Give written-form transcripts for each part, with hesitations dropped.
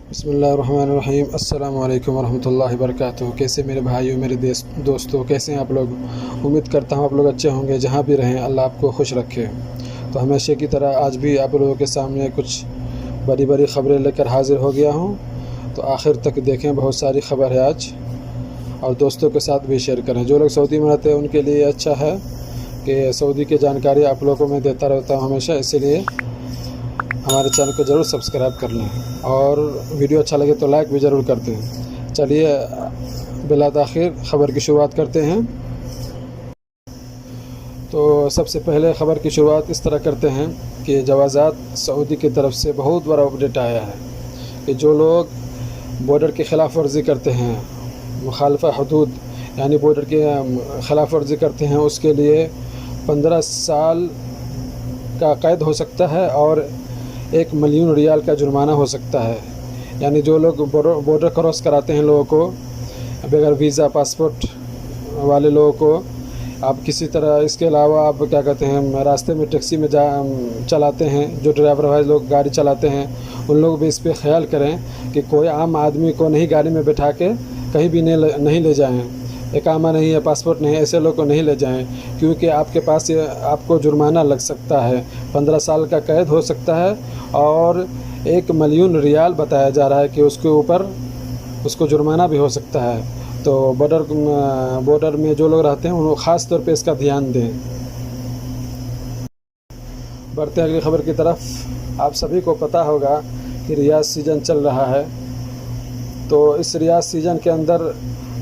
बिस्मिल्लाहिर्रहमानिर्रहीम। अस्सलामु अलैकुम वरहमतुल्लाहि वबरकातुहू। कैसे मेरे भाइयों, मेरे दोस्तों, कैसे हैं आप लोग? उम्मीद करता हूँ आप लोग अच्छे होंगे। जहाँ भी रहें अल्लाह आपको खुश रखे। तो हमेशा की तरह आज भी आप लोगों के सामने कुछ बड़ी बड़ी ख़बरें लेकर हाज़िर हो गया हूँ। तो आखिर तक देखें, बहुत सारी ख़बर है आज, और दोस्तों के साथ भी शेयर करें। जो लोग सऊदी में रहते हैं उनके लिए अच्छा है कि सऊदी की जानकारी आप लोगों को मैं देता रहता हूँ हमेशा, इसीलिए हमारे चैनल को ज़रूर सब्सक्राइब कर लें और वीडियो अच्छा लगे तो लाइक भी ज़रूर करते हैं। चलिए बिला ताख़ीर ख़बर की शुरुआत करते हैं। तो सबसे पहले ख़बर की शुरुआत इस तरह करते हैं कि जवाज़ात सऊदी की तरफ से बहुत बड़ा अपडेट आया है कि जो लोग बॉर्डर की ख़िलाफ़ वर्जी करते हैं, मुखालफा हदूद यानी बॉर्डर की ख़िलाफ़ वर्जी करते हैं, उसके लिए 15 साल का कैद हो सकता है और 1 मिलियन रियाल का जुर्माना हो सकता है। यानी जो लोग बॉर्डर क्रॉस कराते हैं लोगों को बगैर वीज़ा पासपोर्ट वाले लोगों को, आप किसी तरह इसके अलावा आप क्या कहते हैं, रास्ते में टैक्सी में चलाते हैं, जो ड्राइवर भाई लोग गाड़ी चलाते हैं, उन लोग भी इस पे ख्याल करें कि कोई आम आदमी को नहीं गाड़ी में बैठा के कहीं भी नहीं ले जाएं। इकामा नहीं है, पासपोर्ट नहीं है, ऐसे लोग को नहीं ले जाएं, क्योंकि आपके पास आपको जुर्माना लग सकता है। 15 साल का कैद हो सकता है और 1 मिलियन रियाल बताया जा रहा है कि उसके ऊपर उसको जुर्माना भी हो सकता है। तो बॉर्डर में जो लोग रहते हैं उनको ख़ास तौर पे इसका ध्यान दें। बढ़ते हैं अगली ख़बर की तरफ। आप सभी को पता होगा कि रियाज़ सीज़न चल रहा है। तो इस रियाज़ सीज़न के अंदर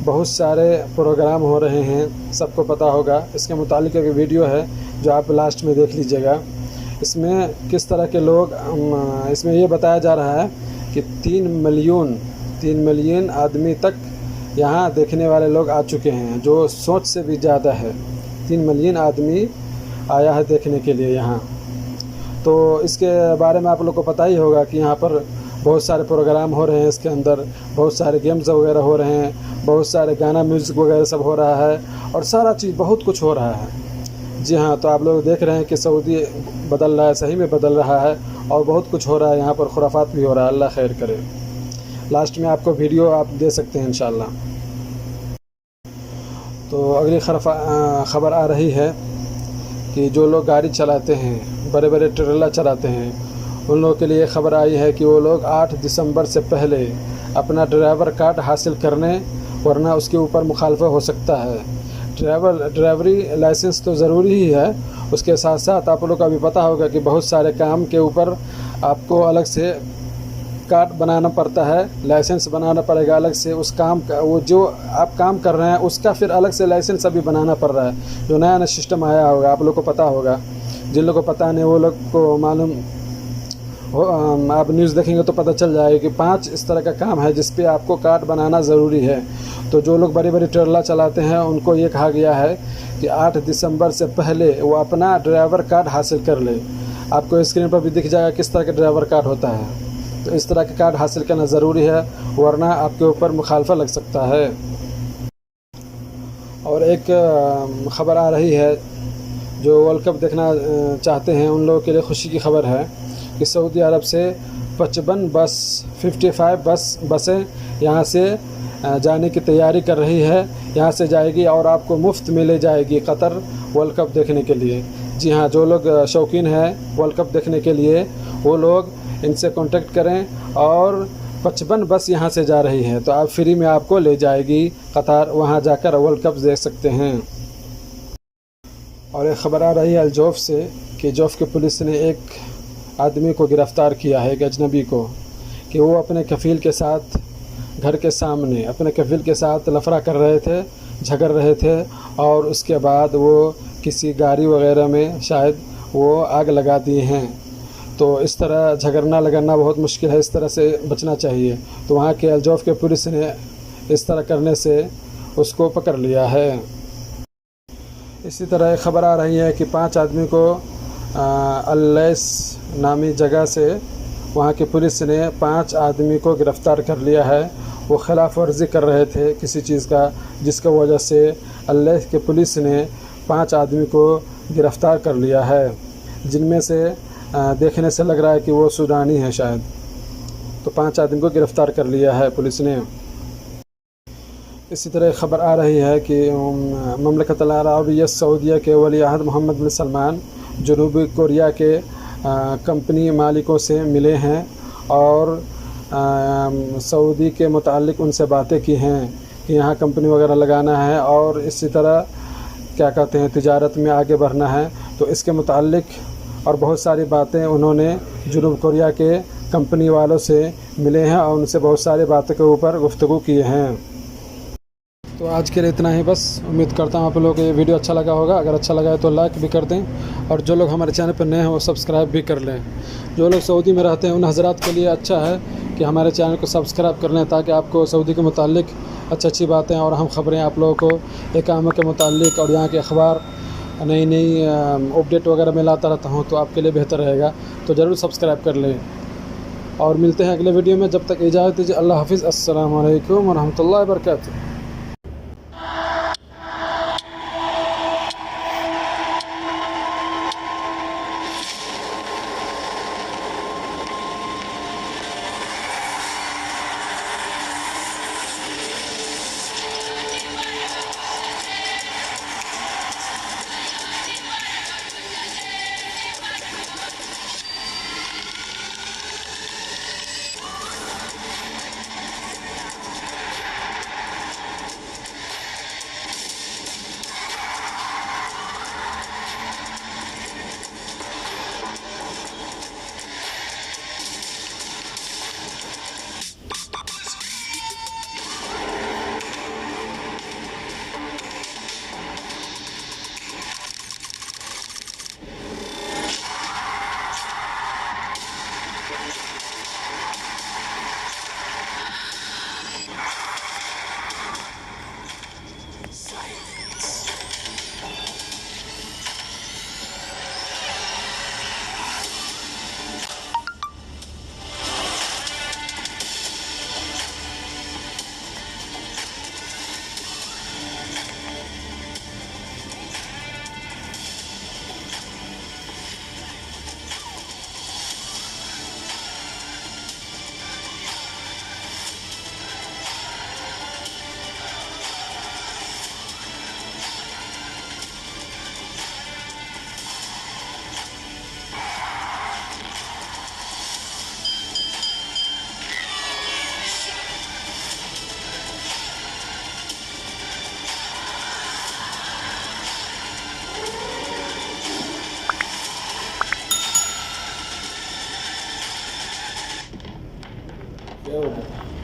बहुत सारे प्रोग्राम हो रहे हैं, सबको पता होगा। इसके मुतालिक एक वीडियो है जो आप लास्ट में देख लीजिएगा। इसमें किस तरह के लोग, इसमें ये बताया जा रहा है कि 3 मिलियन आदमी तक यहाँ देखने वाले लोग आ चुके हैं, जो सोच से भी ज़्यादा है। 3 मिलियन आदमी आया है देखने के लिए यहाँ। तो इसके बारे में आप लोग को पता ही होगा कि यहाँ पर बहुत सारे प्रोग्राम हो रहे हैं, इसके अंदर बहुत सारे गेम्स वगैरह हो रहे हैं, बहुत सारे गाना म्यूज़िक वगैरह सब हो रहा है और सारा चीज़ बहुत कुछ हो रहा है। जी हाँ, तो आप लोग देख रहे हैं कि सऊदी बदल रहा है, सही में बदल रहा है और बहुत कुछ हो रहा है यहाँ पर, खुराफात भी हो रहा है। अल्लाह खैर करे। लास्ट में आपको वीडियो आप दे सकते हैं इंशाल्लाह। तो अगली ख़बर आ रही है कि जो लोग गाड़ी चलाते हैं, बड़े बड़े ट्रेलर चलाते हैं, उन लोगों के लिए ख़बर आई है कि वो लोग 8 दिसंबर से पहले अपना ड्राइवर कार्ड हासिल करने, वरना उसके ऊपर मुखालफा हो सकता है। ड्राइवरी लाइसेंस तो ज़रूरी ही है, उसके साथ साथ आप लोग को अभी पता होगा कि बहुत सारे काम के ऊपर आपको अलग से कार्ड बनाना पड़ता है, लाइसेंस बनाना पड़ेगा अलग से। उस काम का, वो जो आप काम कर रहे हैं उसका फिर अलग से लाइसेंस अभी बनाना पड़ रहा है। जो नया सिस्टम आया होगा आप लोग को पता होगा, जिन लोगों को पता नहीं वो लोग को मालूम हो। आप न्यूज़ देखेंगे तो पता चल जाएगा कि 5 इस तरह का काम है जिस पे आपको कार्ड बनाना ज़रूरी है। तो जो लोग बड़ी बड़ी ट्रेलर चलाते हैं उनको ये कहा गया है कि 8 दिसंबर से पहले वो अपना ड्राइवर कार्ड हासिल कर ले। आपको स्क्रीन पर भी दिख जाएगा किस तरह का ड्राइवर कार्ड होता है। तो इस तरह का कार्ड हासिल करना ज़रूरी है, वरना आपके ऊपर मुखालफा लग सकता है। और एक ख़बर आ रही है, जो वर्ल्ड कप देखना चाहते हैं उन लोगों के लिए खुशी की खबर है कि सऊदी अरब से 55 बसें यहाँ से जाने की तैयारी कर रही है। यहाँ से जाएगी और आपको मुफ्त में ले जाएगी कतर वर्ल्ड कप देखने के लिए। जी हाँ, जो लोग शौकीन हैं वर्ल्ड कप देखने के लिए वो लोग इनसे कांटेक्ट करें और 55 बस यहाँ से जा रही है, तो आप फ्री में आपको ले जाएगी कतर, वहाँ जाकर वर्ल्ड कप देख सकते हैं। और एक ख़बर आ रही है अल-जौफ़ से कि जौफ़ की पुलिस ने एक आदमी को गिरफ़्तार किया है, एक अजनबी को, कि वो अपने कफ़ील के साथ घर के सामने अपने कफ़ील के साथ लफड़ा कर रहे थे, झगड़ रहे थे, और उसके बाद वो किसी गाड़ी वगैरह में शायद वो आग लगा दिए हैं। तो इस तरह झगड़ना लगना बहुत मुश्किल है, इस तरह से बचना चाहिए। तो वहाँ के अल-जौफ़ के पुलिस ने इस तरह करने से उसको पकड़ लिया है। इसी तरह एक ख़बर आ रही है कि 5 आदमी को अल-लैस नामी जगह से वहाँ की पुलिस ने 5 आदमी को गिरफ़्तार कर लिया है। वो ख़िलाफ़ वर्जी कर रहे थे किसी चीज़ का, जिसका वजह से अल-लैस के पुलिस ने 5 आदमी को गिरफ़्तार कर लिया है, जिनमें से देखने से लग रहा है कि वो सूडानी है शायद। तो 5 आदमी को गिरफ़्तार कर लिया है पुलिस ने। इसी तरह ख़बर आ रही है कि ममलकत अल अरबिया सऊदीया के वली अहद मोहम्मद बिन सलमान जनूबी कोरिया के कंपनी मालिकों से मिले हैं और सऊदी के मुताल्लिक़ उनसे बातें की हैं कि यहाँ कंपनी वगैरह लगाना है और इसी तरह क्या कहते हैं तिजारत में आगे बढ़ना है। तो इसके मुताल्लिक़ और बहुत सारी बातें उन्होंने जनूब कोरिया के कंपनी वालों से मिले हैं और उनसे बहुत सारी बातों के ऊपर गुफ्तगू किए हैं। तो आज के लिए इतना ही बस। उम्मीद करता हूँ आप लोगों को ये वीडियो अच्छा लगा होगा। अगर अच्छा लगा है तो लाइक भी कर दें और जो लोग हमारे चैनल पर नए हैं वो सब्सक्राइब भी कर लें। जो लोग सऊदी में रहते हैं उन हज़रात के लिए अच्छा है कि हमारे चैनल को सब्सक्राइब कर लें, ताकि आपको सऊदी के मुताल्लिक़ अच्छी बातें और अहम ख़बरें आप लोगों को इकामा के मुताल्लिक़ और यहाँ के अखबार नई नई अपडेट वगैरह में लाता रहता हूँ, तो आपके लिए बेहतर रहेगा। तो ज़रूर सब्सक्राइब कर लें और मिलते हैं अगले वीडियो में। जब तक इजाज़त दीजिए। अल्लाह हाफ़िज़। अस्सलामु अलैकुम व रहमतुल्लाहि व बरकातुहू। क्या हो गया?